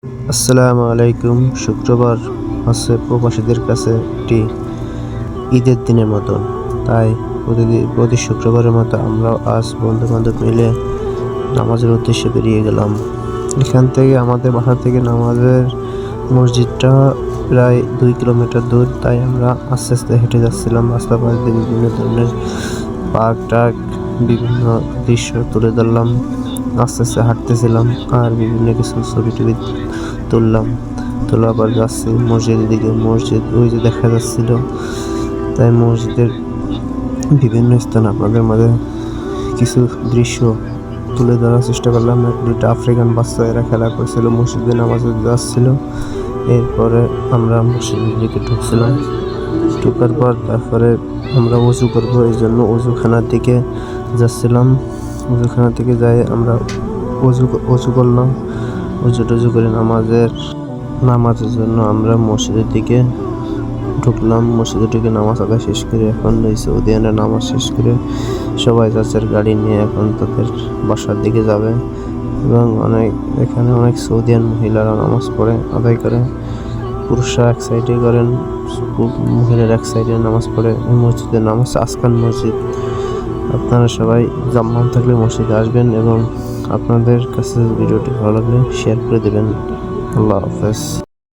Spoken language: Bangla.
আসসালামু আলাইকুম। শুক্রবার হচ্ছে প্রবাসীদের কাছে একটি ঈদের দিনের মতন। তাই প্রতি শুক্রবারের মতো আমরা আজ বন্ধু-বান্ধব মিলে নামাজের উদ্দেশ্যে বেরিয়ে গেলাম। এখান থেকে আমাদের বাসা থেকে নামাজের মসজিদটা প্রায় 2 কিলোমিটার দূর। তাই আমরা আস্তে আস্তে হেঁটে যাচ্ছিলাম। রাস্তার পাশ দিয়ে বিভিন্ন ধরনের পার্ক বিভিন্ন দৃশ্য তুলে ধরলাম। আস্তে আস্তে হাঁটতেছিলাম আর বিভিন্ন কিছু ছবি-টবি তুললাম। তোলার পর যাচ্ছি মসজিদের দিকে। মসজিদ ওই যে দেখা যাচ্ছিল। তাই মসজিদের বিভিন্ন স্থান আপনাদের মাঝে কিছু দৃশ্য তুলে ধরার চেষ্টা করলাম। দুইটা আফ্রিকান বাচ্চা এরা খেলা করছিল, মসজিদে নামাজে যাচ্ছিল। এরপরে আমরা মসজিদের দিকে ঢুকছিলাম। ঢোকার পর তারপরে আমরা ওযু করবো, এই জন্য ওযুখানার দিকে যাচ্ছিলাম। ওযুখানার দিকে যাই আমরা ওযু করলাম। ওযু করে নামাজের জন্য আমরা মসজিদের দিকে ঢুকলাম। মসজিদে ঢুকে নামাজ আদায় শেষ করে এখন এই সৌদিয়ানের নামাজ শেষ করে সবাই যার গাড়ি নিয়ে এখন তাদের বাসার দিকে যাবে। এবং এখানে অনেক সৌদিয়ান মহিলারা নামাজ পড়ে আদায় করে। পুরুষরা এক সাইডে করেন, মহিলারা এক সাইডে নামাজ পড়ে। এই মসজিদের নাম হচ্ছে আসকান মসজিদ। আপনারা সবাই জাম্মান থাকলে মসজিদে আসবেন এবং আপনাদের কাছে ভিডিওটি ভালো লাগলে শেয়ার করে দেবেন। আল্লাহ হাফেজ।